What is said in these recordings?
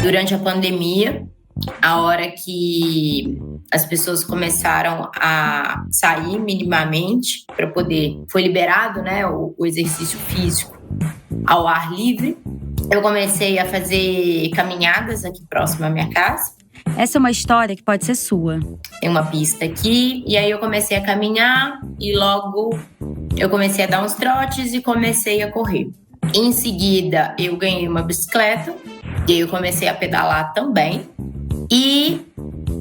durante a pandemia, a hora que as pessoas começaram a sair minimamente para poder... Foi liberado, né, o exercício físico ao ar livre. Eu comecei a fazer caminhadas aqui próximo à minha casa. Essa é uma história que pode ser sua. Tem uma pista aqui, e aí eu comecei a caminhar e logo eu comecei a dar uns trotes e comecei a correr. Em seguida, eu ganhei uma bicicleta e aí eu comecei a pedalar também. E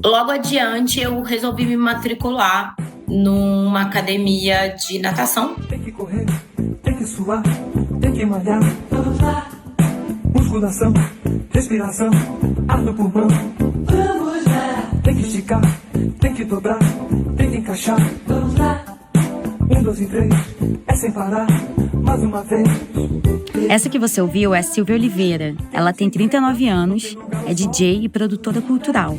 logo adiante eu resolvi me matricular numa academia de natação. Tem que correr, tem que suar, tem que malhar. Vamos lá. Musculação, respiração, ar no pulmão. Vamos lá. Tem que esticar, tem que dobrar, tem que encaixar. Vamos lá. 1, 2 e 3, é sem parar, mais uma vez. Essa que você ouviu é Silvia Oliveira. Ela tem 39 anos, é DJ e produtora cultural.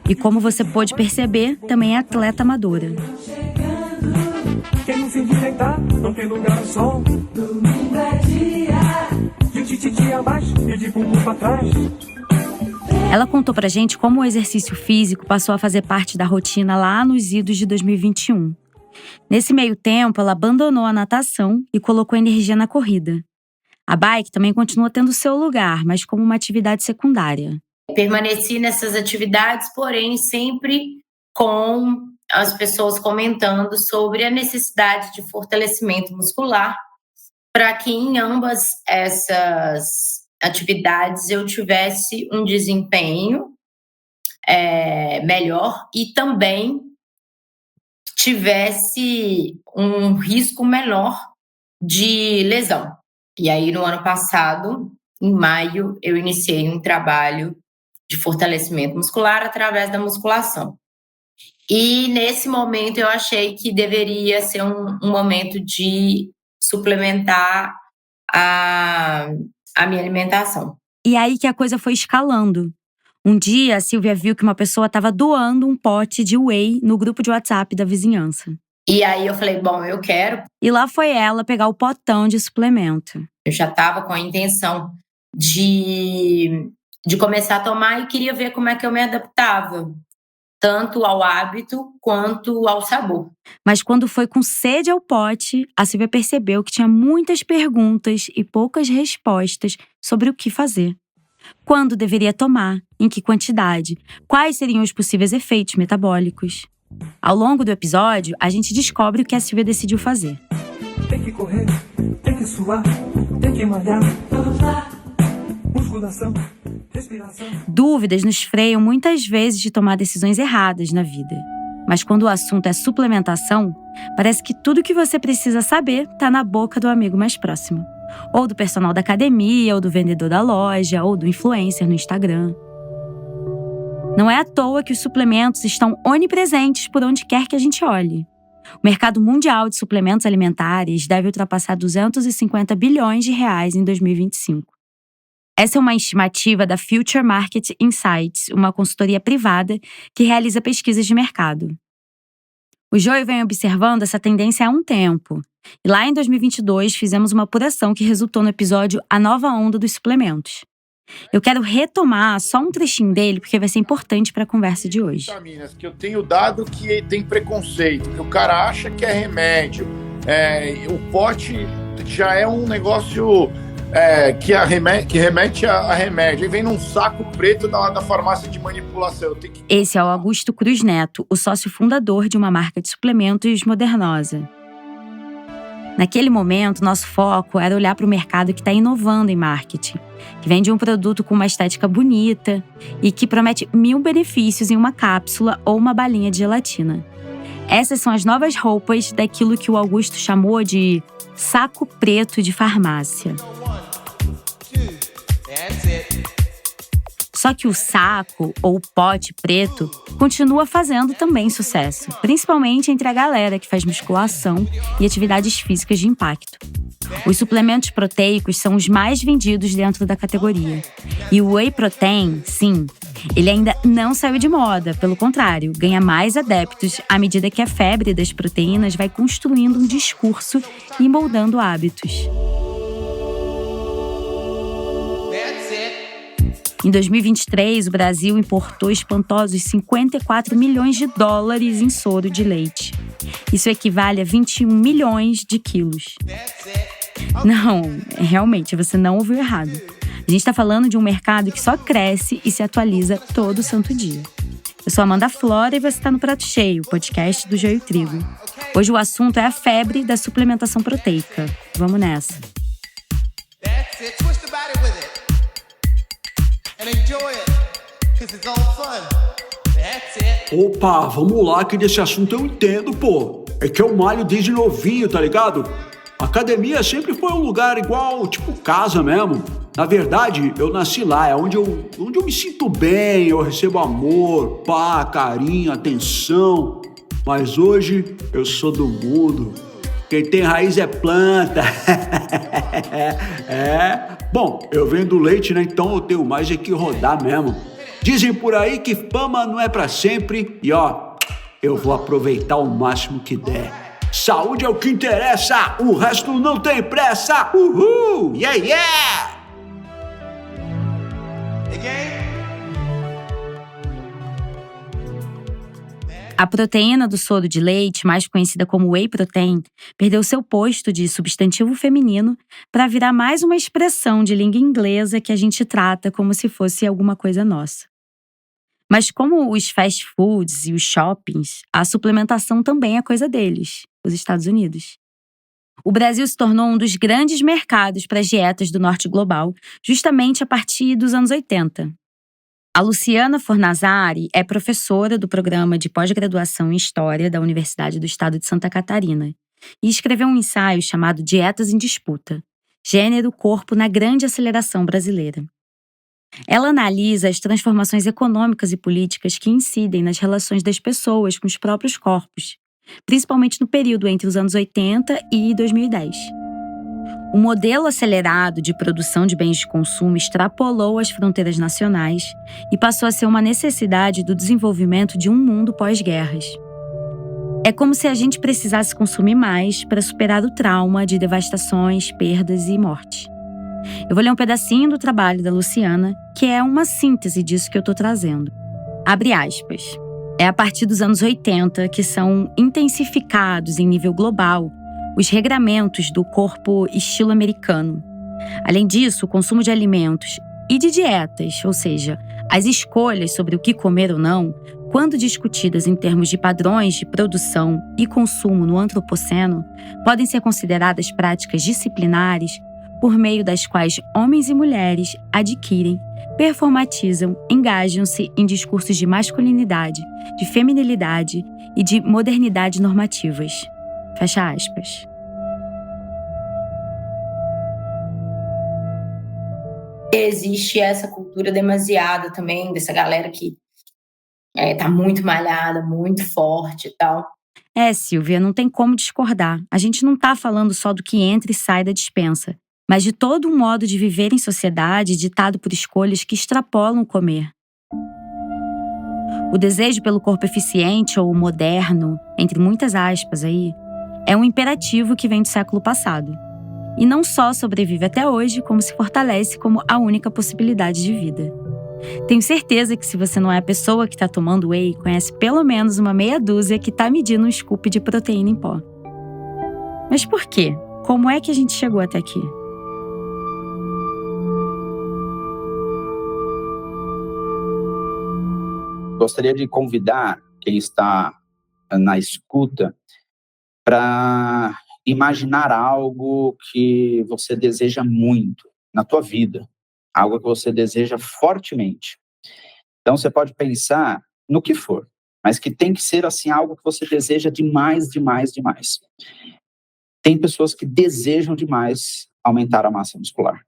E como você pôde perceber, também é atleta amadora. Quem não se endireitar, não tem lugar no sol. Domingo é dia, de tititi abaixo e de bumbum pra trás. Ela contou pra gente como o exercício físico passou a fazer parte da rotina lá nos idos de 2021. Nesse meio tempo, ela abandonou a natação e colocou energia na corrida. A bike também continua tendo seu lugar, mas como uma atividade secundária. Permaneci nessas atividades, porém sempre com as pessoas comentando sobre a necessidade de fortalecimento muscular para que em ambas essas atividades eu tivesse um desempenho melhor e também tivesse um risco menor de lesão. E aí, no ano passado, em maio, eu iniciei um trabalho de fortalecimento muscular através da musculação. E nesse momento eu achei que deveria ser um momento de suplementar a minha alimentação. E aí que a coisa foi escalando. Um dia, a Silvia viu que uma pessoa estava doando um pote de whey no grupo de WhatsApp da vizinhança. E aí eu falei, bom, eu quero. E lá foi ela pegar o potão de suplemento. Eu já estava com a intenção de começar a tomar e queria ver como é que eu me adaptava, tanto ao hábito quanto ao sabor. Mas quando foi com sede ao pote, a Silvia percebeu que tinha muitas perguntas e poucas respostas sobre o que fazer. Quando deveria tomar, em que quantidade, quais seriam os possíveis efeitos metabólicos. Ao longo do episódio, a gente descobre o que a Silvia decidiu fazer. Tem que correr, tem que suar, tem que malhar. Vamos lá. Musculação, respiração. Dúvidas nos freiam muitas vezes de tomar decisões erradas na vida. Mas quando o assunto é suplementação, parece que tudo que você precisa saber está na boca do amigo mais próximo. Ou do personal da academia, ou do vendedor da loja, ou do influencer no Instagram. Não é à toa que os suplementos estão onipresentes por onde quer que a gente olhe. O mercado mundial de suplementos alimentares deve ultrapassar 250 bilhões de reais em 2025. Essa é uma estimativa da Future Market Insights, uma consultoria privada que realiza pesquisas de mercado. O Joio vem observando essa tendência há um tempo. E lá em 2022, fizemos uma apuração que resultou no episódio A Nova Onda dos Suplementos. Eu quero retomar só um trechinho dele, porque vai ser importante para a conversa de hoje. Vitaminas, que eu tenho dado que tem preconceito, que o cara acha que é remédio. O pote já é um negócio que remete a remédio. E vem num saco preto da farmácia de manipulação. Esse é o Augusto Cruz Neto, o sócio fundador de uma marca de suplementos modernosa. Naquele momento, nosso foco era olhar para o mercado que está inovando em marketing, que vende um produto com uma estética bonita e que promete 1000 benefícios em uma cápsula ou uma balinha de gelatina. Essas são as novas roupas daquilo que o Augusto chamou de saco preto de farmácia. Só que o saco, ou pote preto, continua fazendo também sucesso, principalmente entre a galera que faz musculação e atividades físicas de impacto. Os suplementos proteicos são os mais vendidos dentro da categoria. E o Whey Protein, sim, ele ainda não saiu de moda, pelo contrário, ganha mais adeptos à medida que a febre das proteínas vai construindo um discurso e moldando hábitos. Em 2023, o Brasil importou espantosos 54 milhões de dólares em soro de leite. Isso equivale a 21 milhões de quilos. Não, realmente, você não ouviu errado. A gente está falando de um mercado que só cresce e se atualiza todo santo dia. Eu sou Amanda Flora e você está no Prato Cheio, o podcast do Joio Trigo. Hoje o assunto é a febre da suplementação proteica. Vamos nessa. That's it. Twist the body with it. And enjoy it. 'Cause it's all fun. That's it. Opa, vamos lá que desse assunto eu entendo, pô. É que eu malho desde novinho, tá ligado? Academia sempre foi um lugar igual, tipo casa mesmo. Na verdade, eu nasci lá, é onde eu me sinto bem, eu recebo amor, pá, carinho, atenção. Mas hoje eu sou do mundo. Quem tem raiz é planta. Bom, eu venho do leite, né? Então eu tenho mais é que rodar mesmo. Dizem por aí que fama não é pra sempre e ó, eu vou aproveitar o máximo que der. Saúde é o que interessa, o resto não tem pressa. Uhul! Yeah, yeah! A proteína do soro de leite, mais conhecida como whey protein, perdeu seu posto de substantivo feminino para virar mais uma expressão de língua inglesa que a gente trata como se fosse alguma coisa nossa. Mas como os fast foods e os shoppings, a suplementação também é coisa deles, os Estados Unidos. O Brasil se tornou um dos grandes mercados para as dietas do norte global, justamente a partir dos anos 80. A Luciana Fornazari é professora do programa de pós-graduação em História da Universidade do Estado de Santa Catarina e escreveu um ensaio chamado Dietas em Disputa: Gênero, Corpo na Grande Aceleração Brasileira. Ela analisa as transformações econômicas e políticas que incidem nas relações das pessoas com os próprios corpos, principalmente no período entre os anos 80 e 2010. O modelo acelerado de produção de bens de consumo extrapolou as fronteiras nacionais e passou a ser uma necessidade do desenvolvimento de um mundo pós-guerras. É como se a gente precisasse consumir mais para superar o trauma de devastações, perdas e morte. Eu vou ler um pedacinho do trabalho da Luciana, que é uma síntese disso que eu estou trazendo. Abre aspas. É a partir dos anos 80 que são intensificados em nível global os regramentos do corpo estilo americano. Além disso, o consumo de alimentos e de dietas, ou seja, as escolhas sobre o que comer ou não, quando discutidas em termos de padrões de produção e consumo no antropoceno, podem ser consideradas práticas disciplinares por meio das quais homens e mulheres adquirem, performatizam, engajam-se em discursos de masculinidade, de feminilidade e de modernidade normativas. Fecha aspas. Existe essa cultura demasiada também, dessa galera que tá muito malhada, muito forte e tal. Silvia, não tem como discordar. A gente não tá falando só do que entra e sai da despensa, mas de todo um modo de viver em sociedade ditado por escolhas que extrapolam o comer. O desejo pelo corpo eficiente ou moderno, entre muitas aspas aí, é um imperativo que vem do século passado. E não só sobrevive até hoje, como se fortalece como a única possibilidade de vida. Tenho certeza que se você não é a pessoa que está tomando whey, conhece pelo menos uma meia dúzia que está medindo um scoop de proteína em pó. Mas por quê? Como é que a gente chegou até aqui? Gostaria de convidar quem está na escuta para imaginar algo que você deseja muito na tua vida, algo que você deseja fortemente. Então você pode pensar no que for, mas que tem que ser assim algo que você deseja demais, demais, demais. Tem pessoas que desejam demais aumentar a massa muscular.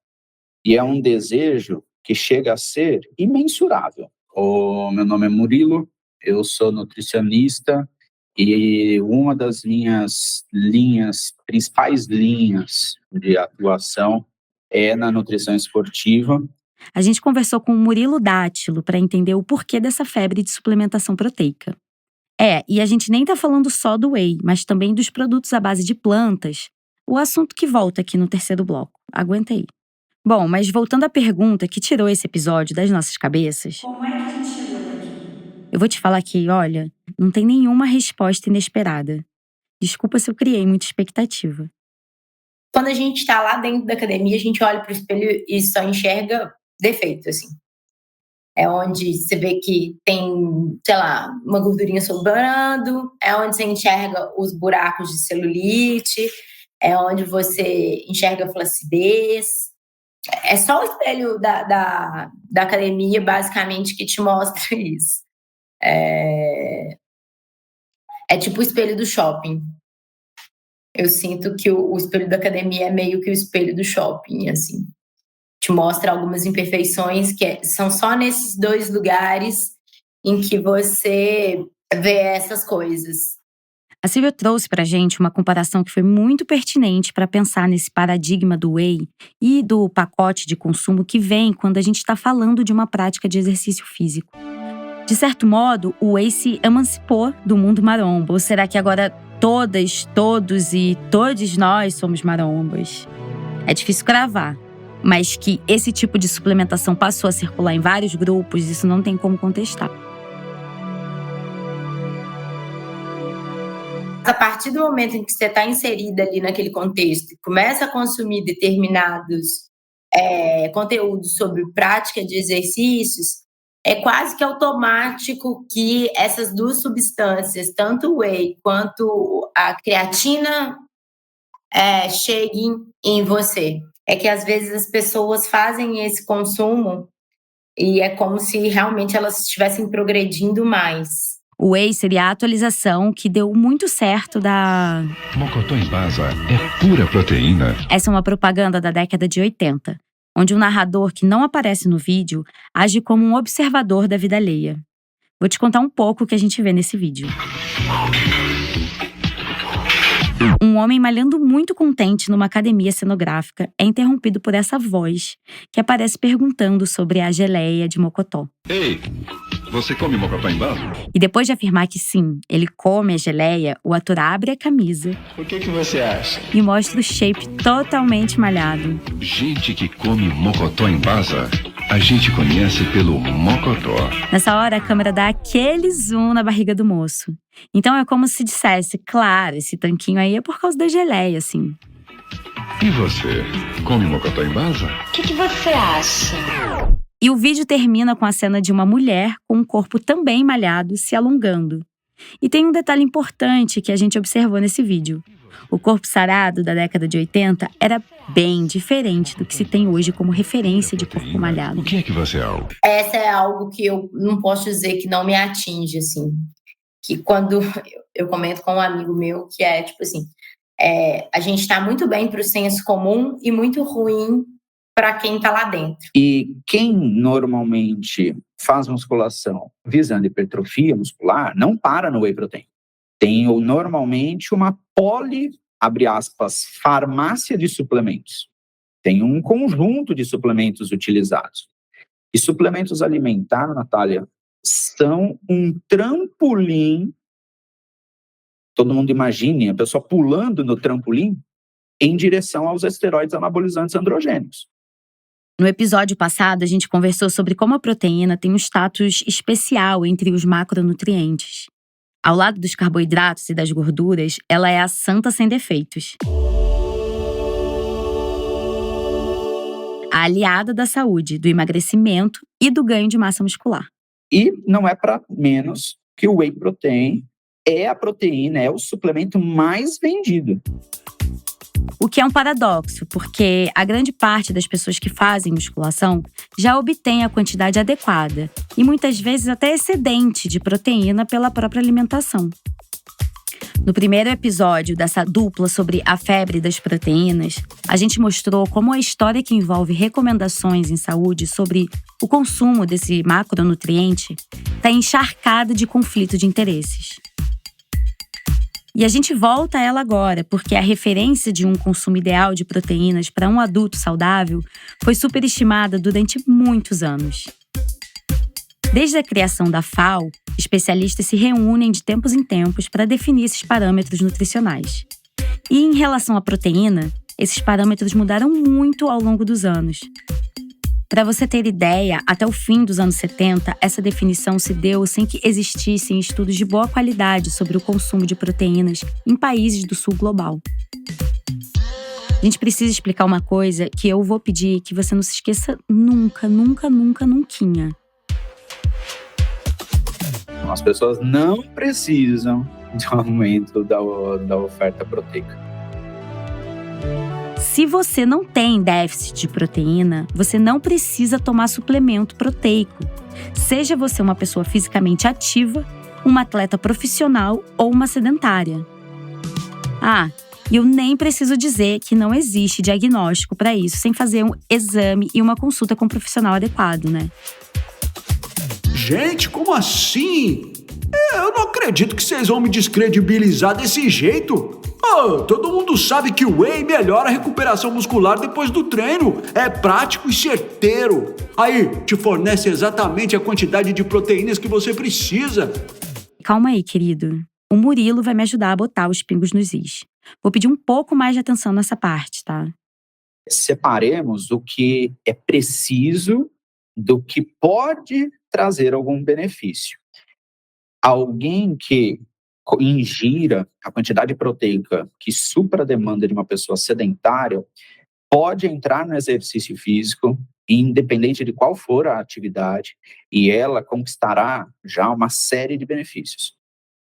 E é um desejo que chega a ser imensurável. Meu nome é Murilo, eu sou nutricionista e uma das minhas principais linhas de atuação é na nutrição esportiva. A gente conversou com o Murilo Dátilo para entender o porquê dessa febre de suplementação proteica. E a gente nem tá falando só do whey, mas também dos produtos à base de plantas, o assunto que volta aqui no terceiro bloco. Aguenta aí. Bom, mas voltando à pergunta que tirou esse episódio das nossas cabeças… Como é que a gente chegou até aqui? Eu vou te falar que, olha, não tem nenhuma resposta inesperada. Desculpa se eu criei muita expectativa. Quando a gente está lá dentro da academia, a gente olha para o espelho e só enxerga defeito, assim. É onde você vê que tem, sei lá, uma gordurinha sobrando, é onde você enxerga os buracos de celulite, é onde você enxerga flacidez. É só o espelho da academia, basicamente, que te mostra isso. É tipo o espelho do shopping. Eu sinto que o espelho da academia é meio que o espelho do shopping, assim. Te mostra algumas imperfeições que são só nesses 2 lugares em que você vê essas coisas. A Silvia trouxe pra gente uma comparação que foi muito pertinente para pensar nesse paradigma do whey e do pacote de consumo que vem quando a gente está falando de uma prática de exercício físico. De certo modo, o whey se emancipou do mundo maromba. Ou será que agora todas, todos e todos nós somos marombas? É difícil cravar, mas que esse tipo de suplementação passou a circular em vários grupos, isso não tem como contestar. A partir do momento em que você está inserida ali naquele contexto e começa a consumir determinados conteúdos sobre prática de exercícios, é quase que automático que essas 2 substâncias, tanto o whey quanto a creatina, cheguem em você. É que às vezes as pessoas fazem esse consumo e é como se realmente elas estivessem progredindo mais. O whey seria a atualização que deu muito certo da… Mocotó Embasa é pura proteína. Essa é uma propaganda da década de 80, onde um narrador que não aparece no vídeo age como um observador da vida alheia. Vou te contar um pouco o que a gente vê nesse vídeo. Um homem malhando muito contente numa academia cenográfica é interrompido por essa voz que aparece perguntando sobre a geleia de mocotó. Ei, você come mocotó Embasa? E depois de afirmar que sim, ele come a geleia, o ator abre a camisa… O que você acha? E mostra o shape totalmente malhado. Gente que come mocotó Embasa, a gente conhece pelo mocotó. Nessa hora, a câmera dá aquele zoom na barriga do moço. Então é como se dissesse, claro, esse tanquinho aí é por causa da geleia, assim. E você, come mocotó Embasa? O que você acha? E o vídeo termina com a cena de uma mulher com um corpo também malhado se alongando. E tem um detalhe importante que a gente observou nesse vídeo. O corpo sarado da década de 80 era bem diferente do que se tem hoje como referência de corpo malhado. O que é que você é? Essa é algo que eu não posso dizer que não me atinge, assim. Que quando eu comento com um amigo meu, que é tipo assim, a gente tá muito bem pro senso comum e muito ruim para quem tá lá dentro. E quem normalmente faz musculação visando hipertrofia muscular, não para no whey protein. Tem normalmente uma abre aspas, farmácia de suplementos. Tem um conjunto de suplementos utilizados. E suplementos alimentares, Natália, são um trampolim. Todo mundo imagine a pessoa pulando no trampolim em direção aos esteroides anabolizantes androgênicos. No episódio passado, a gente conversou sobre como a proteína tem um status especial entre os macronutrientes. Ao lado dos carboidratos e das gorduras, ela é a santa sem defeitos. A aliada da saúde, do emagrecimento e do ganho de massa muscular. E não é para menos que o whey protein é a proteína, é o suplemento mais vendido. O que é um paradoxo, porque a grande parte das pessoas que fazem musculação já obtém a quantidade adequada e muitas vezes até excedente de proteína pela própria alimentação. No primeiro episódio dessa dupla sobre a febre das proteínas, a gente mostrou como a história que envolve recomendações em saúde sobre o consumo desse macronutriente está encharcada de conflito de interesses. E a gente volta a ela agora, porque a referência de um consumo ideal de proteínas para um adulto saudável foi superestimada durante muitos anos. Desde a criação da FAO, especialistas se reúnem de tempos em tempos para definir esses parâmetros nutricionais. E em relação à proteína, esses parâmetros mudaram muito ao longo dos anos. Para você ter ideia, até o fim dos anos 70, essa definição se deu sem que existissem estudos de boa qualidade sobre o consumo de proteínas em países do sul global. A gente precisa explicar uma coisa que eu vou pedir que você não se esqueça nunca. As pessoas não precisam de um aumento da oferta proteica. Se você não tem déficit de proteína, você não precisa tomar suplemento proteico. Seja você uma pessoa fisicamente ativa, uma atleta profissional ou uma sedentária. E eu nem preciso dizer que não existe diagnóstico para isso sem fazer um exame e uma consulta com um profissional adequado, né? Gente, como assim? Eu não acredito que vocês vão me descredibilizar desse jeito. Todo mundo sabe que o whey melhora a recuperação muscular depois do treino. É prático e certeiro. Aí, te fornece exatamente a quantidade de proteínas que você precisa. Calma aí, querido. O Murilo vai me ajudar a botar os pingos nos is. Vou pedir um pouco mais de atenção nessa parte, tá? Separemos o que é preciso do que pode trazer algum benefício. Alguém que ingira a quantidade proteica que supra a demanda de uma pessoa sedentária pode entrar no exercício físico, independente de qual for a atividade, e ela conquistará já uma série de benefícios.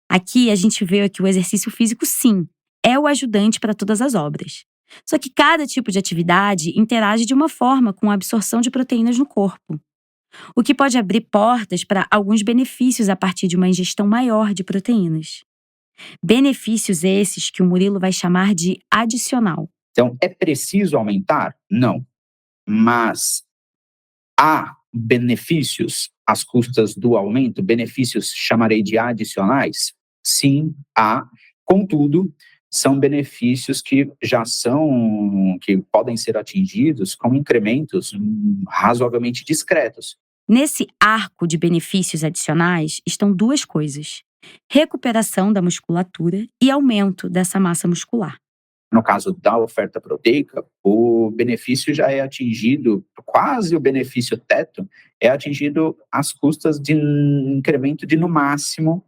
Aqui a gente vê que o exercício físico, sim, é o ajudante para todas as obras. Só que cada tipo de atividade interage de uma forma com a absorção de proteínas no corpo, o que pode abrir portas para alguns benefícios a partir de uma ingestão maior de proteínas. Benefícios esses que o Murilo vai chamar de adicional. Então, é preciso aumentar? Não. Mas há benefícios às custas do aumento? Benefícios chamarei de adicionais? Sim, há. Contudo, são benefícios que que podem ser atingidos com incrementos razoavelmente discretos. Nesse arco de benefícios adicionais estão duas coisas: recuperação da musculatura e aumento dessa massa muscular. No caso da oferta proteica, o benefício já é atingido, quase o benefício teto, é atingido às custas de um incremento de, no máximo,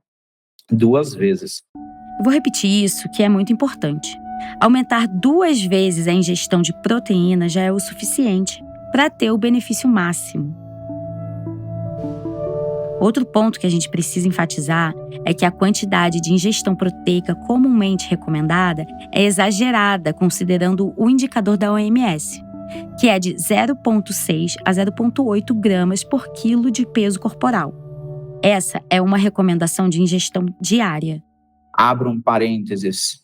2 vezes. Eu vou repetir isso, que é muito importante. Aumentar 2 vezes a ingestão de proteína já é o suficiente para ter o benefício máximo. Outro ponto que a gente precisa enfatizar é que a quantidade de ingestão proteica comumente recomendada é exagerada considerando o indicador da OMS, que é de 0,6 a 0,8 gramas por quilo de peso corporal. Essa é uma recomendação de ingestão diária. Abro um parênteses,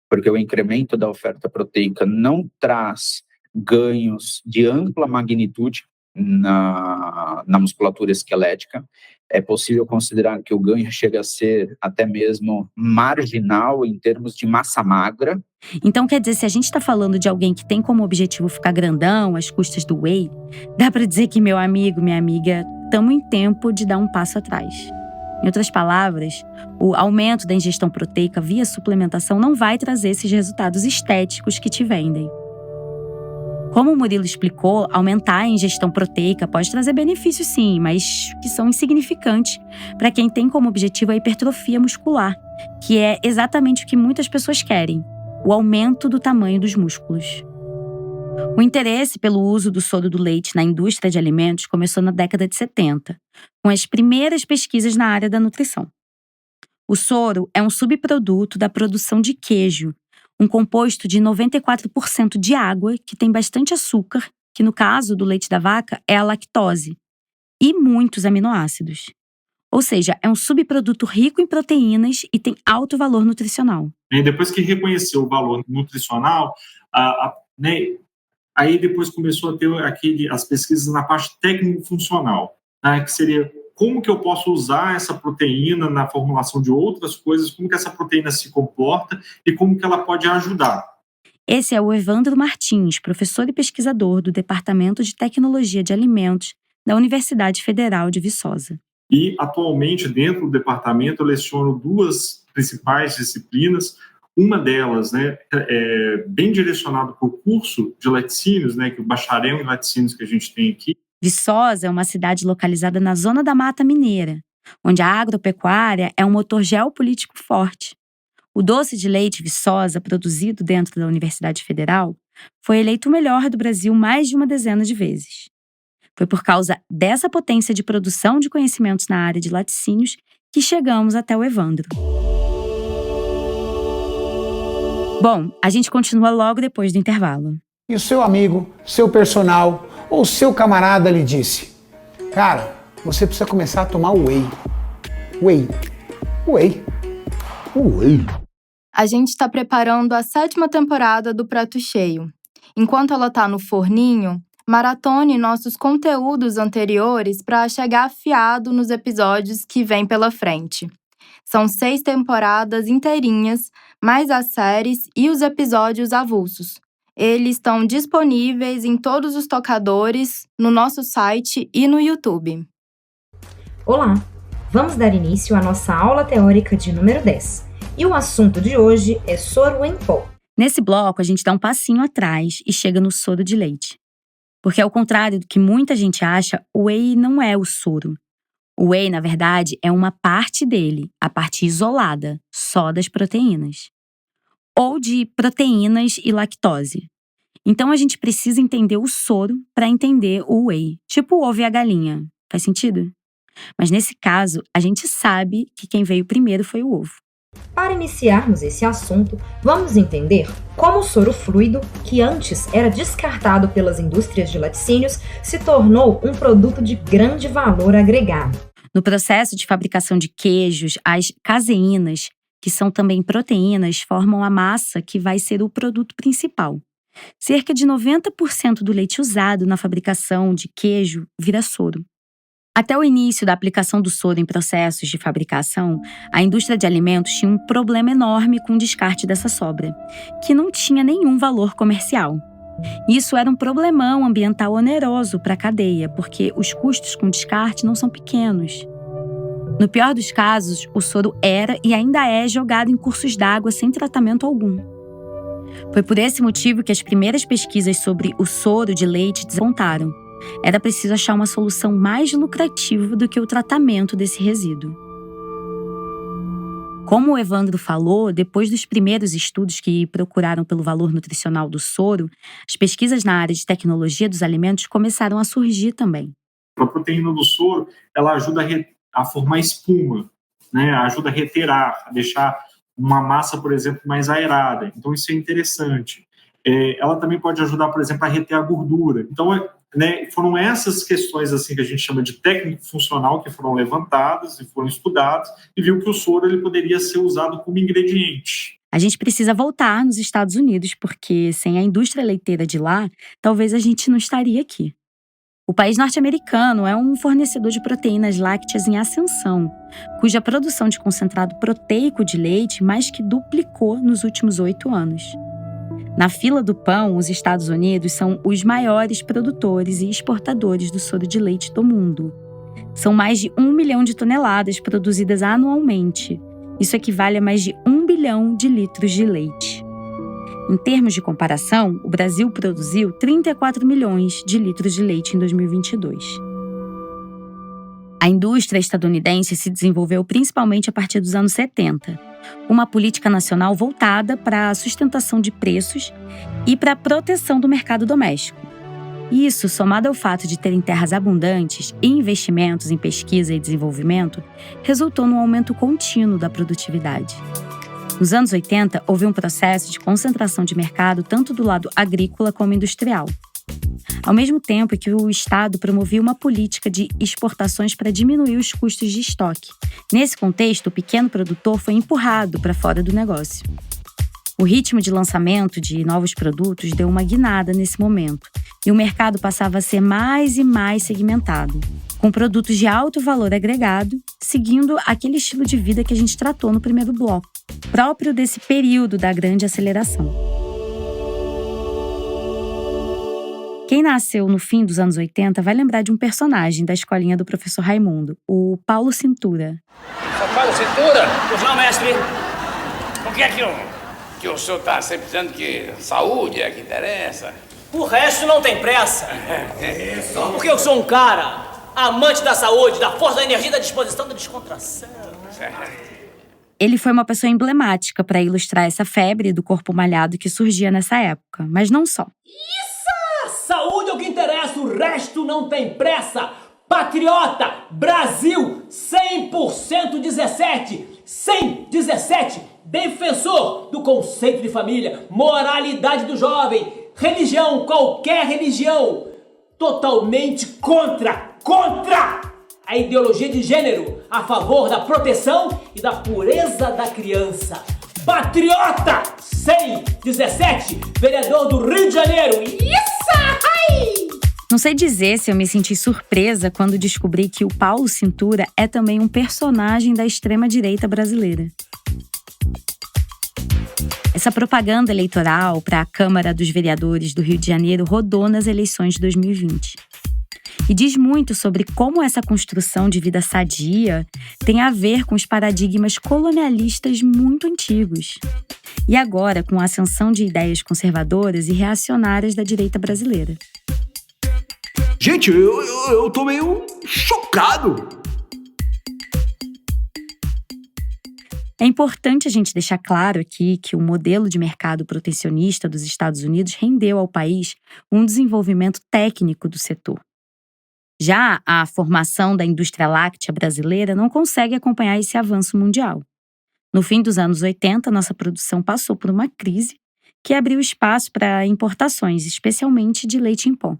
porque o incremento da oferta proteica não traz ganhos de ampla magnitude na musculatura esquelética. É possível considerar que o ganho chega a ser até mesmo marginal em termos de massa magra. Então, quer dizer, se a gente está falando de alguém que tem como objetivo ficar grandão às custas do whey, dá para dizer que meu amigo, minha amiga, estamos em tempo de dar um passo atrás. Em outras palavras, o aumento da ingestão proteica via suplementação não vai trazer esses resultados estéticos que te vendem. Como o Murilo explicou, aumentar a ingestão proteica pode trazer benefícios sim, mas que são insignificantes para quem tem como objetivo a hipertrofia muscular, que é exatamente o que muitas pessoas querem, o aumento do tamanho dos músculos. O interesse pelo uso do soro do leite na indústria de alimentos começou na década de 70, com as primeiras pesquisas na área da nutrição. O soro é um subproduto da produção de queijo, um composto de 94% de água que tem bastante açúcar, que no caso do leite da vaca é a lactose, e muitos aminoácidos. Ou seja, é um subproduto rico em proteínas e tem alto valor nutricional. E depois que reconheceu o valor nutricional, aí depois começou a ter as pesquisas na parte técnico-funcional, né, que seria como que eu posso usar essa proteína na formulação de outras coisas, como que essa proteína se comporta e como que ela pode ajudar. Esse é o Evandro Martins, professor e pesquisador do Departamento de Tecnologia de Alimentos da Universidade Federal de Viçosa. E, atualmente, dentro do departamento, eu leciono 2 principais disciplinas. Uma delas, né, é bem direcionado para o curso de laticínios, né, que o bacharel em laticínios que a gente tem aqui. Viçosa é uma cidade localizada na zona da Mata Mineira, onde a agropecuária é um motor geopolítico forte. O doce de leite Viçosa, produzido dentro da Universidade Federal, foi eleito o melhor do Brasil mais de uma dezena de vezes. Foi por causa dessa potência de produção de conhecimentos na área de laticínios que chegamos até o Evandro. Bom, a gente continua logo depois do intervalo. E o seu amigo, seu personal ou seu camarada lhe disse: cara, você precisa começar a tomar whey. Whey. A gente está preparando a 7ª temporada do Prato Cheio. Enquanto ela está no forninho, maratone nossos conteúdos anteriores para chegar afiado nos episódios que vêm pela frente. São 6 temporadas inteirinhas, mais as séries e os episódios avulsos. Eles estão disponíveis em todos os tocadores, no nosso site e no YouTube. Olá! Vamos dar início à nossa aula teórica de número 10. E o assunto de hoje é soro em pó. Nesse bloco, a gente dá um passinho atrás e chega no soro de leite. Porque, ao contrário do que muita gente acha, o whey não é o soro. O whey, na verdade, é uma parte dele, a parte isolada, só das proteínas. Ou de proteínas e lactose. Então, a gente precisa entender o soro para entender o whey. Tipo o ovo e a galinha. Faz sentido? Mas nesse caso, a gente sabe que quem veio primeiro foi o ovo. Para iniciarmos esse assunto, vamos entender como o soro fluido, que antes era descartado pelas indústrias de laticínios, se tornou um produto de grande valor agregado. No processo de fabricação de queijos, as caseínas, que são também proteínas, formam a massa que vai ser o produto principal. Cerca de 90% do leite usado na fabricação de queijo vira soro. Até o início da aplicação do soro em processos de fabricação, a indústria de alimentos tinha um problema enorme com o descarte dessa sobra, que não tinha nenhum valor comercial. Isso era um problemão ambiental oneroso para a cadeia, porque os custos com descarte não são pequenos. No pior dos casos, o soro era e ainda é jogado em cursos d'água sem tratamento algum. Foi por esse motivo que as primeiras pesquisas sobre o soro de leite desapontaram. Era preciso achar uma solução mais lucrativa do que o tratamento desse resíduo. Como o Evandro falou, depois dos primeiros estudos que procuraram pelo valor nutricional do soro, as pesquisas na área de tecnologia dos alimentos começaram a surgir também. A proteína do soro, ela ajuda a formar espuma, né? Ajuda a reter ar, a deixar uma massa, por exemplo, mais aerada. Então, isso é interessante. Ela também pode ajudar, por exemplo, a reter a gordura. Então, foram essas questões assim que a gente chama de técnico funcional que foram levantadas e foram estudadas e viu que o soro ele poderia ser usado como ingrediente. A gente precisa voltar nos Estados Unidos, porque sem a indústria leiteira de lá, talvez a gente não estaria aqui. O país norte-americano é um fornecedor de proteínas lácteas em ascensão, cuja produção de concentrado proteico de leite mais que duplicou nos últimos 8 anos. Na fila do pão, os Estados Unidos são os maiores produtores e exportadores do soro de leite do mundo. São mais de 1 milhão de toneladas produzidas anualmente. Isso equivale a mais de 1 bilhão de litros de leite. Em termos de comparação, o Brasil produziu 34 milhões de litros de leite em 2022. A indústria estadunidense se desenvolveu principalmente a partir dos anos 70, uma política nacional voltada para a sustentação de preços e para a proteção do mercado doméstico. Isso, somado ao fato de terem terras abundantes e investimentos em pesquisa e desenvolvimento, resultou num aumento contínuo da produtividade. Nos anos 80, houve um processo de concentração de mercado tanto do lado agrícola como industrial. Ao mesmo tempo que o Estado promovia uma política de exportações para diminuir os custos de estoque. Nesse contexto, o pequeno produtor foi empurrado para fora do negócio. O ritmo de lançamento de novos produtos deu uma guinada nesse momento, e o mercado passava a ser mais e mais segmentado, com produtos de alto valor agregado, seguindo aquele estilo de vida que a gente tratou no primeiro bloco, próprio desse período da grande aceleração. Quem nasceu no fim dos anos 80 vai lembrar de um personagem da escolinha do professor Raimundo, o Paulo Cintura. São Paulo Cintura? Pois não, mestre. O que é que houve? que o senhor está sempre dizendo que saúde é que interessa. O resto não tem pressa. Só porque eu sou um cara amante da saúde, da força, da energia, da disposição, da descontração. Ele foi uma pessoa emblemática para ilustrar essa febre do corpo malhado que surgia nessa época, mas não só. Isso! Saúde é o que interessa, o resto não tem pressa. Patriota, Brasil, 100% 17, 117, defensor do conceito de família, moralidade do jovem, religião, qualquer religião, totalmente contra a ideologia de gênero, a favor da proteção e da pureza da criança. Patriota, 117, vereador do Rio de Janeiro. Isso! Ai! Não sei dizer se eu me senti surpresa quando descobri que o Paulo Cintura é também um personagem da extrema-direita brasileira. Essa propaganda eleitoral para a Câmara dos Vereadores do Rio de Janeiro rodou nas eleições de 2020. E diz muito sobre como essa construção de vida sadia tem a ver com os paradigmas colonialistas muito antigos. E agora com a ascensão de ideias conservadoras e reacionárias da direita brasileira. Gente, eu tô meio chocado. É importante a gente deixar claro aqui que o modelo de mercado protecionista dos Estados Unidos rendeu ao país um desenvolvimento técnico do setor. Já a formação da indústria láctea brasileira não consegue acompanhar esse avanço mundial. No fim dos anos 80, nossa produção passou por uma crise que abriu espaço para importações, especialmente de leite em pó.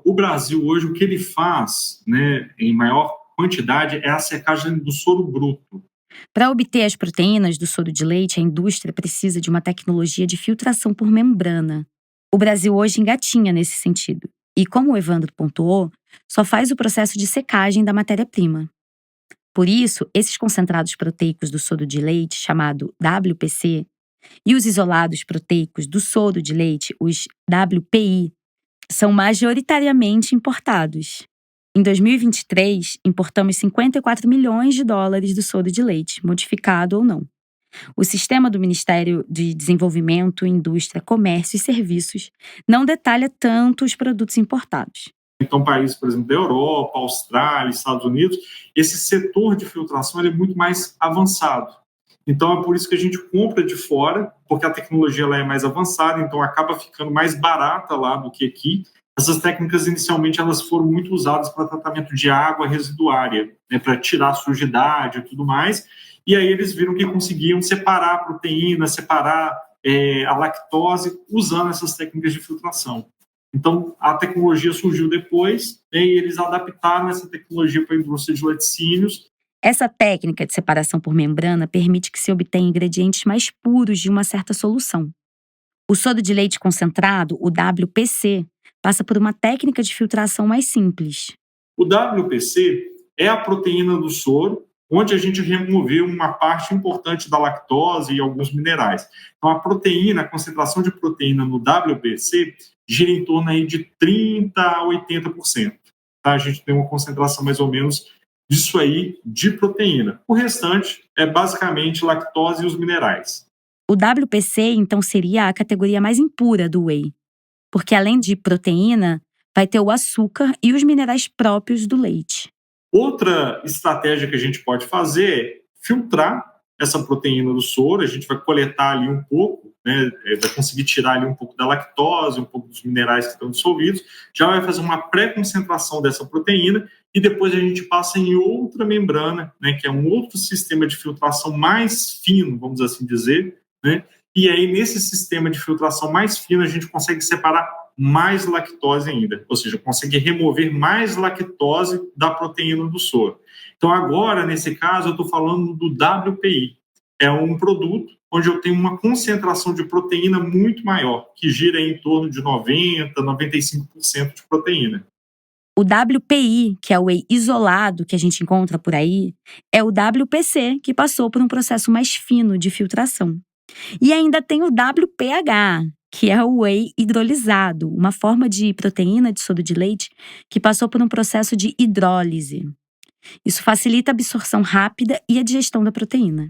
O Brasil hoje, o que ele faz, né, em maior quantidade, é a secagem do soro bruto. Para obter as proteínas do soro de leite, a indústria precisa de uma tecnologia de filtração por membrana. O Brasil hoje engatinha nesse sentido. E, como o Evandro pontuou, só faz o processo de secagem da matéria-prima. Por isso, esses concentrados proteicos do soro de leite, chamado WPC, e os isolados proteicos do soro de leite, os WPI, são majoritariamente importados. Em 2023, importamos $54 milhões do soro de leite, modificado ou não. O sistema do Ministério de Desenvolvimento, Indústria, Comércio e Serviços não detalha tanto os produtos importados. Então, países, por exemplo, da Europa, Austrália, Estados Unidos, esse setor de filtração ele é muito mais avançado. Então, é por isso que a gente compra de fora, porque a tecnologia lá é mais avançada, então acaba ficando mais barata lá do que aqui. Essas técnicas, inicialmente, elas foram muito usadas para tratamento de água residuária, né, para tirar a sujidade e tudo mais. E aí eles viram que conseguiam separar a proteína, separar a lactose, usando essas técnicas de filtração. Então, a tecnologia surgiu depois, né, e eles adaptaram essa tecnologia para a indústria de laticínios. Essa técnica de separação por membrana permite que se obtenha ingredientes mais puros de uma certa solução. O soro de leite concentrado, o WPC, passa por uma técnica de filtração mais simples. O WPC é a proteína do soro, onde a gente removeu uma parte importante da lactose e alguns minerais. Então, a proteína, a concentração de proteína no WPC gira em torno aí de 30% a 80%. Tá? A gente tem uma concentração mais ou menos disso aí de proteína. O restante é basicamente lactose e os minerais. O WPC, então, seria a categoria mais impura do whey, porque além de proteína, vai ter o açúcar e os minerais próprios do leite. Outra estratégia que a gente pode fazer é filtrar essa proteína do soro. A gente vai coletar ali um pouco, né, vai conseguir tirar ali um pouco da lactose, um pouco dos minerais que estão dissolvidos, já vai fazer uma pré-concentração dessa proteína e depois a gente passa em outra membrana, né, que é um outro sistema de filtração mais fino, vamos assim dizer, né? E aí, nesse sistema de filtração mais fino, a gente consegue separar mais lactose ainda, ou seja, consegue remover mais lactose da proteína do soro. Então, agora, nesse caso, eu estou falando do WPI. É um produto onde eu tenho uma concentração de proteína muito maior, que gira em torno de 90%, 95% de proteína. O WPI, que é o whey isolado que a gente encontra por aí, é o WPC, que passou por um processo mais fino de filtração. E ainda tem o WPH, que é o whey hidrolisado, uma forma de proteína de soro de leite que passou por um processo de hidrólise. Isso facilita a absorção rápida e a digestão da proteína.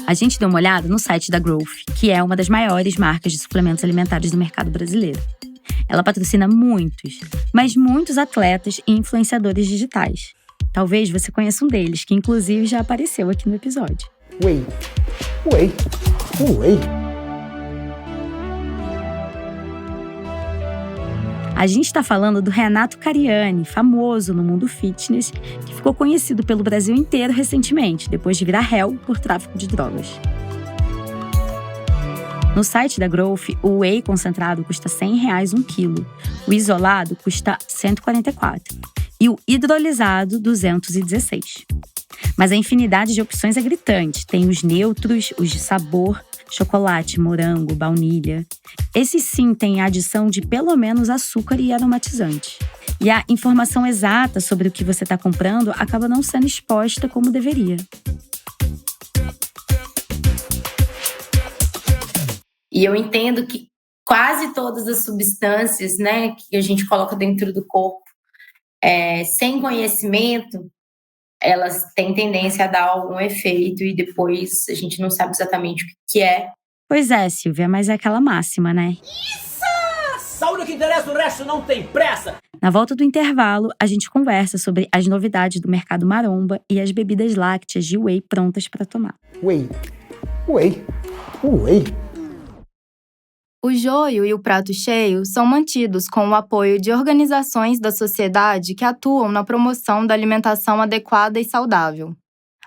A gente deu uma olhada no site da Growth, que é uma das maiores marcas de suplementos alimentares do mercado brasileiro. Ela patrocina muitos, mas muitos atletas e influenciadores digitais. Talvez você conheça um deles, que inclusive já apareceu aqui no episódio. Whey. A gente está falando do Renato Cariani, famoso no mundo fitness, que ficou conhecido pelo Brasil inteiro recentemente, depois de virar réu por tráfico de drogas. No site da Growth, o whey concentrado custa R$100 um quilo, o isolado custa R$144 e o hidrolisado R$216. Mas a infinidade de opções é gritante. Tem os neutros, os de sabor, chocolate, morango, baunilha. Esses sim têm a adição de pelo menos açúcar e aromatizante. E a informação exata sobre o que você está comprando acaba não sendo exposta como deveria. E eu entendo que quase todas as substâncias, né, que a gente coloca dentro do corpo, sem conhecimento, elas têm tendência a dar algum efeito e depois a gente não sabe exatamente o que é. Pois é, Silvia, mas é aquela máxima, né? Isso! Saúde é o que interessa, o resto não tem pressa! Na volta do intervalo, a gente conversa sobre as novidades do mercado maromba e as bebidas lácteas de whey prontas para tomar. Whey. O joio e o prato cheio são mantidos com o apoio de organizações da sociedade que atuam na promoção da alimentação adequada e saudável.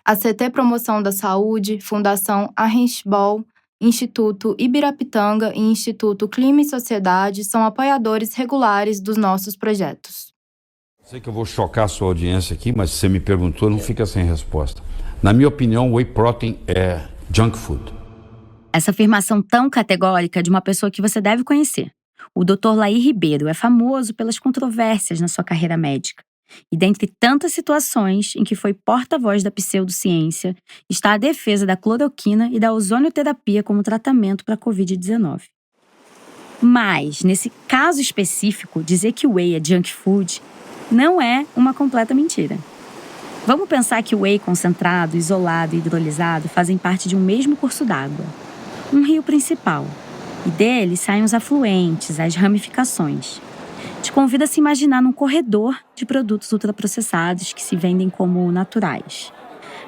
A CT Promoção da Saúde, Fundação Arranjbol, Instituto Ibirapitanga e Instituto Clima e Sociedade são apoiadores regulares dos nossos projetos. Sei que eu vou chocar a sua audiência aqui, mas se você me perguntou, não fica sem resposta. Na minha opinião, whey protein é junk food. Essa afirmação tão categórica de uma pessoa que você deve conhecer. O Dr. Laí Ribeiro é famoso pelas controvérsias na sua carreira médica. E dentre tantas situações em que foi porta-voz da pseudociência, está a defesa da cloroquina e da ozonioterapia como tratamento para a Covid-19. Mas, nesse caso específico, dizer que o whey é junk food não é uma completa mentira. Vamos pensar que o whey concentrado, isolado e hidrolisado fazem parte de um mesmo curso d'água. Um rio principal, e dele saem os afluentes, as ramificações. Te convido a se imaginar num corredor de produtos ultraprocessados que se vendem como naturais.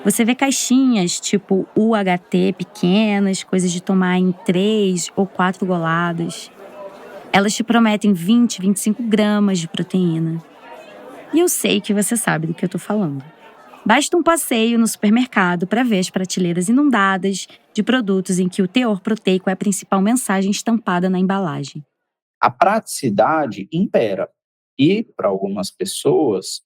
Você vê caixinhas tipo UHT pequenas, coisas de tomar em 3 ou 4 goladas. Elas te prometem 20, 25 gramas de proteína. E eu sei que você sabe do que eu tô falando. Basta um passeio no supermercado para ver as prateleiras inundadas de produtos em que o teor proteico é a principal mensagem estampada na embalagem. A praticidade impera. E, para algumas pessoas,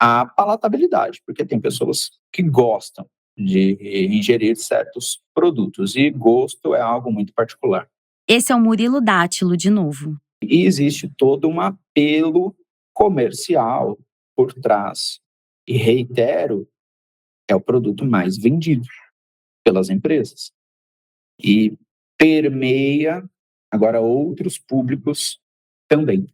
a palatabilidade, porque tem pessoas que gostam de ingerir certos produtos e gosto é algo muito particular. Esse é o Murilo Dátilo, de novo. E existe todo um apelo comercial por trás. E reitero, é o produto mais vendido pelas empresas. E permeia agora outros públicos também.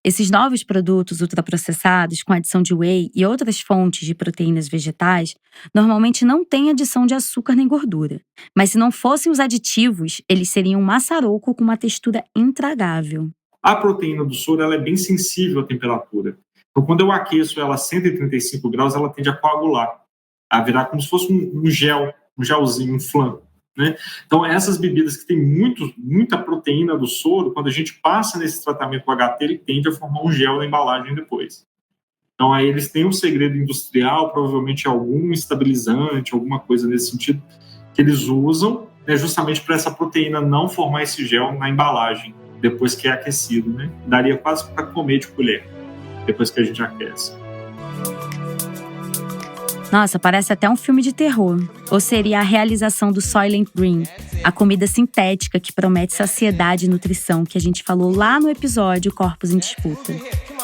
Esses novos produtos ultraprocessados com adição de whey e outras fontes de proteínas vegetais normalmente não têm adição de açúcar nem gordura. Mas se não fossem os aditivos, eles seriam um maçaroco com uma textura intragável. A proteína do soro ela é bem sensível à temperatura. Então, quando eu aqueço ela a 135 graus, ela tende a coagular, a virar como se fosse um gelzinho, um flan. Né? Então, essas bebidas que têm muita proteína do soro, quando a gente passa nesse tratamento com HT, ele tende a formar um gel na embalagem depois. Então, aí eles têm um segredo industrial, provavelmente algum estabilizante, alguma coisa nesse sentido, que eles usam, né, justamente para essa proteína não formar esse gel na embalagem, depois que é aquecido. Né? Daria quase para comer de colher, depois que a gente aquece. Nossa, parece até um filme de terror. Ou seria a realização do Soylent Green, a comida sintética que promete saciedade e nutrição que a gente falou lá no episódio Corpos em Disputa.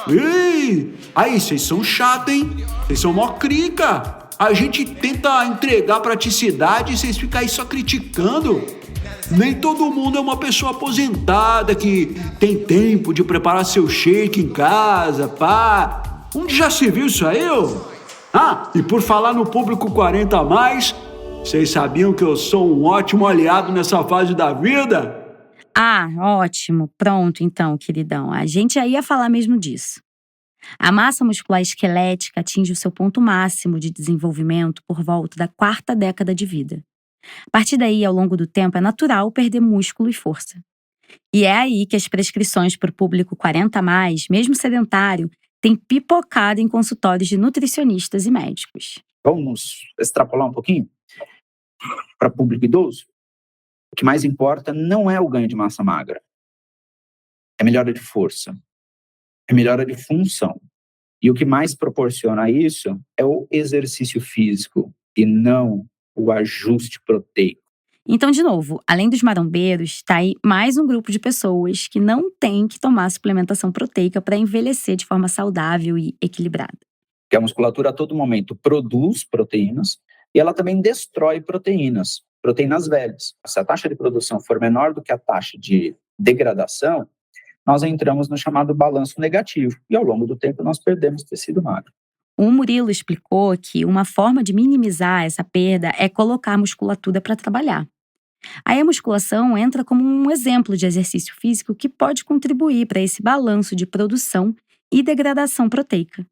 Ei! Aí, vocês são chatos, hein? Vocês são mó crica! A gente tenta entregar praticidade e vocês ficam aí só criticando. Nem todo mundo é uma pessoa aposentada que tem tempo de preparar seu shake em casa, pá. Onde já se viu isso aí, ô? Ah, e por falar no público 40 a mais, Vocês sabiam que eu sou um ótimo aliado nessa fase da vida? Ah, ótimo. Pronto, então, queridão. A gente já ia falar mesmo disso. A massa muscular esquelética atinge o seu ponto máximo de desenvolvimento por volta da 4ª década de vida. A partir daí, ao longo do tempo, é natural perder músculo e força. E é aí que as prescrições para o público 40+, mesmo sedentário, têm pipocado em consultórios de nutricionistas e médicos. Vamos extrapolar um pouquinho para público idoso? O que mais importa não é o ganho de massa magra. É melhora de força. É melhora de função. E o que mais proporciona isso é o exercício físico e não o ajuste proteico. Então, de novo, além dos marombeiros, está aí mais um grupo de pessoas que não tem que tomar suplementação proteica para envelhecer de forma saudável e equilibrada. Que a musculatura a todo momento produz proteínas e ela também destrói proteínas velhas. Se a taxa de produção for menor do que a taxa de degradação, nós entramos no chamado balanço negativo e ao longo do tempo nós perdemos tecido magro. O Murilo explicou que uma forma de minimizar essa perda é colocar a musculatura para trabalhar. Aí a musculação entra como um exemplo de exercício físico que pode contribuir para esse balanço de produção e degradação proteica.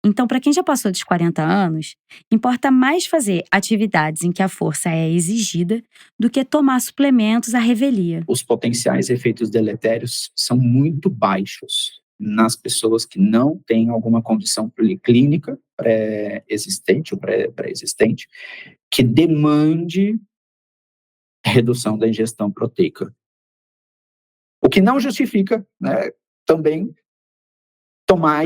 Então, para quem já passou dos 40 anos, importa mais fazer atividades em que a força é exigida do que tomar suplementos à revelia. Os potenciais efeitos deletérios são muito baixos nas pessoas que não têm alguma condição clínica pré-existente ou pré-existente que demande redução da ingestão proteica. O que não justifica, né, também tomar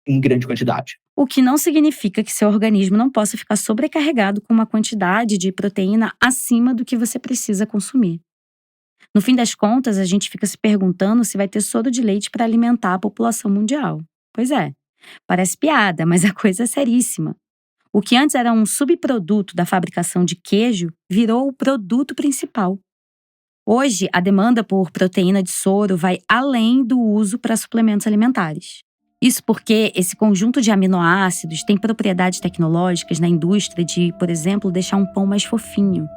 em grande quantidade. O que não significa que seu organismo não possa ficar sobrecarregado com uma quantidade de proteína acima do que você precisa consumir. No fim das contas, a gente fica se perguntando se vai ter soro de leite para alimentar a população mundial. Pois é, parece piada, mas a coisa é seríssima. O que antes era um subproduto da fabricação de queijo virou o produto principal. Hoje, a demanda por proteína de soro vai além do uso para suplementos alimentares. Isso porque esse conjunto de aminoácidos tem propriedades tecnológicas na indústria de, por exemplo, deixar um pão mais fofinho.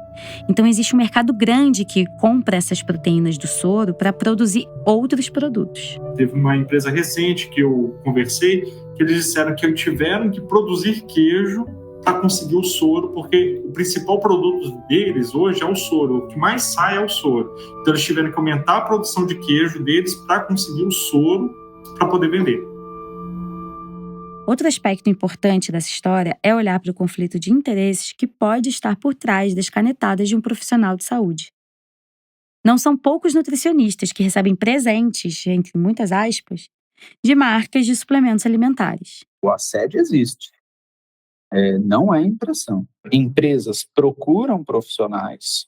Então existe um mercado grande que compra essas proteínas do soro para produzir outros produtos. Teve uma empresa recente que eu conversei, que eles disseram que tiveram que produzir queijo para conseguir o soro, porque o principal produto deles hoje é o soro. O que mais sai é o soro. Então eles tiveram que aumentar a produção de queijo deles para conseguir o soro para poder vender. Outro aspecto importante dessa história é olhar para o conflito de interesses que pode estar por trás das canetadas de um profissional de saúde. Não são poucos nutricionistas que recebem presentes, entre muitas aspas, de marcas de suplementos alimentares. O assédio existe. Não é impressão. Empresas procuram profissionais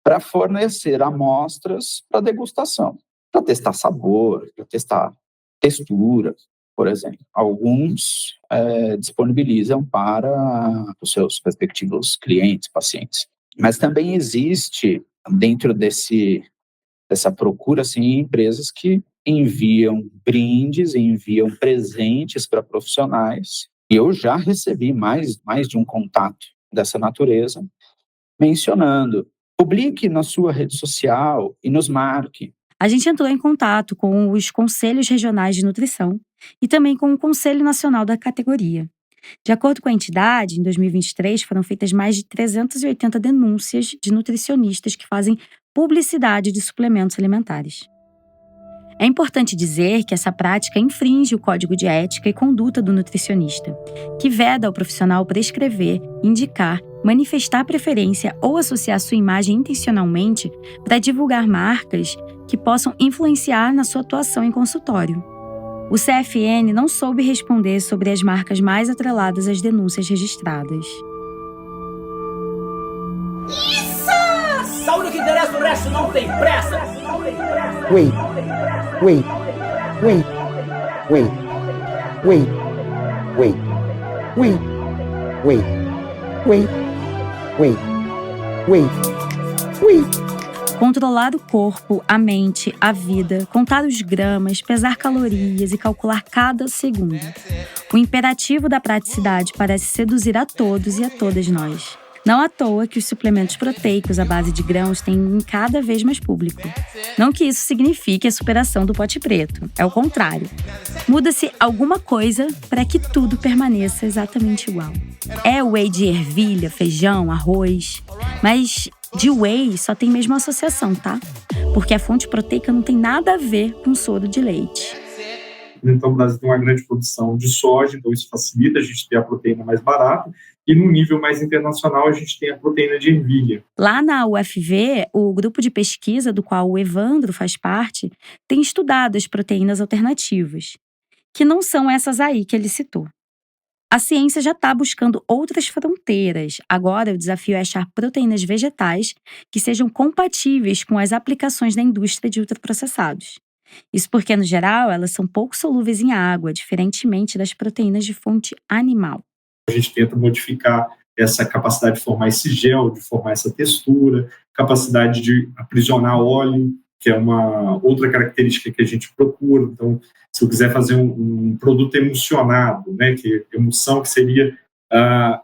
para fornecer amostras para degustação, para testar sabor, para testar textura. Por exemplo, alguns disponibilizam para os seus respectivos clientes, pacientes. Mas também existe, dentro dessa procura, assim, empresas que enviam brindes, enviam presentes para profissionais. E eu já recebi mais de um contato dessa natureza, mencionando: publique na sua rede social e nos marque. A gente entrou em contato com os Conselhos Regionais de Nutrição e também com o Conselho Nacional da categoria. De acordo com a entidade, em 2023 foram feitas mais de 380 denúncias de nutricionistas que fazem publicidade de suplementos alimentares. É importante dizer que essa prática infringe o Código de Ética e Conduta do Nutricionista, que veda ao profissional prescrever, indicar, manifestar preferência ou associar sua imagem intencionalmente para divulgar marcas que possam influenciar na sua atuação em consultório. O CFN não soube responder sobre as marcas mais atreladas às denúncias registradas. Isso! Saúde que interessa, o resto não tem pressa! Wait. Controlar o corpo, a mente, a vida, contar os gramas, pesar calorias e calcular cada segundo. O imperativo da praticidade parece seduzir a todos e a todas nós. Não à toa que os suplementos proteicos à base de grãos têm cada vez mais público. Não que isso signifique a superação do pote preto, é o contrário. Muda-se alguma coisa para que tudo permaneça exatamente igual. É whey de ervilha, feijão, arroz, mas de whey só tem mesmo associação, tá? Porque a fonte proteica não tem nada a ver com soro de leite. Então, o Brasil tem uma grande produção de soja, então isso facilita a gente ter a proteína mais barata. E no nível mais internacional, a gente tem a proteína de ervilha. Lá na UFV, o grupo de pesquisa do qual o Evandro faz parte tem estudado as proteínas alternativas, que não são essas aí que ele citou. A ciência já está buscando outras fronteiras. Agora, o desafio é achar proteínas vegetais que sejam compatíveis com as aplicações da indústria de ultraprocessados. Isso porque, no geral, elas são pouco solúveis em água, diferentemente das proteínas de fonte animal. A gente tenta modificar essa capacidade de formar esse gel, de formar essa textura, capacidade de aprisionar óleo, que é uma outra característica que a gente procura. Então, se eu quiser fazer um produto emulsionado, né, que emulsão que seria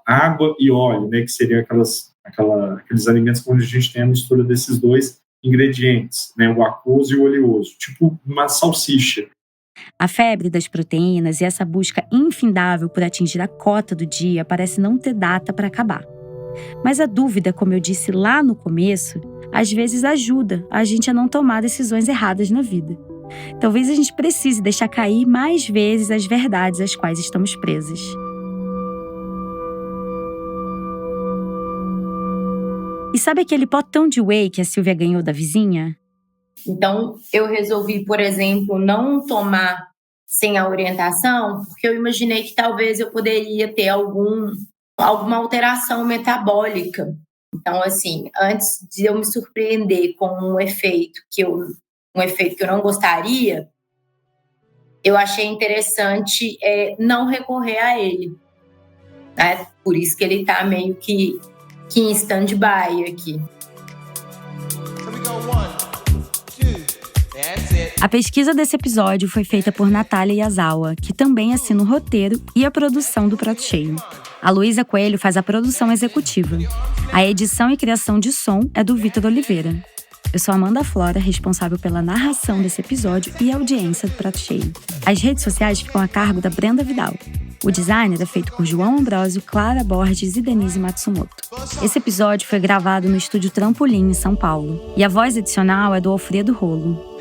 água e óleo, né, que seria aqueles alimentos onde a gente tem a mistura desses dois ingredientes, né, o aquoso e o oleoso, tipo uma salsicha. A febre das proteínas e essa busca infindável por atingir a cota do dia parece não ter data para acabar. Mas a dúvida, como eu disse lá no começo, às vezes ajuda a gente a não tomar decisões erradas na vida. Talvez a gente precise deixar cair mais vezes as verdades às quais estamos presos. E sabe aquele potão de whey que a Silvia ganhou da vizinha? Então, eu resolvi, por exemplo, não tomar sem a orientação, porque eu imaginei que talvez eu poderia ter alguma alteração metabólica. Então, assim, antes de eu me surpreender com um efeito que eu não gostaria, eu achei interessante não recorrer a ele. Né? Por isso que ele está meio que em stand-by aqui. A pesquisa desse episódio foi feita por Natália Yazawa, que também assina o roteiro e a produção do Prato Cheio. A Luísa Coelho faz a produção executiva. A edição e criação de som é do Vitor Oliveira. Eu sou Amanda Flora, responsável pela narração desse episódio e audiência do Prato Cheio. As redes sociais ficam a cargo da Brenda Vidal. O design é feito por João Ambrosio, Clara Borges e Denise Matsumoto. Esse episódio foi gravado no estúdio Trampolim, em São Paulo. E a voz adicional é do Alfredo Rolo.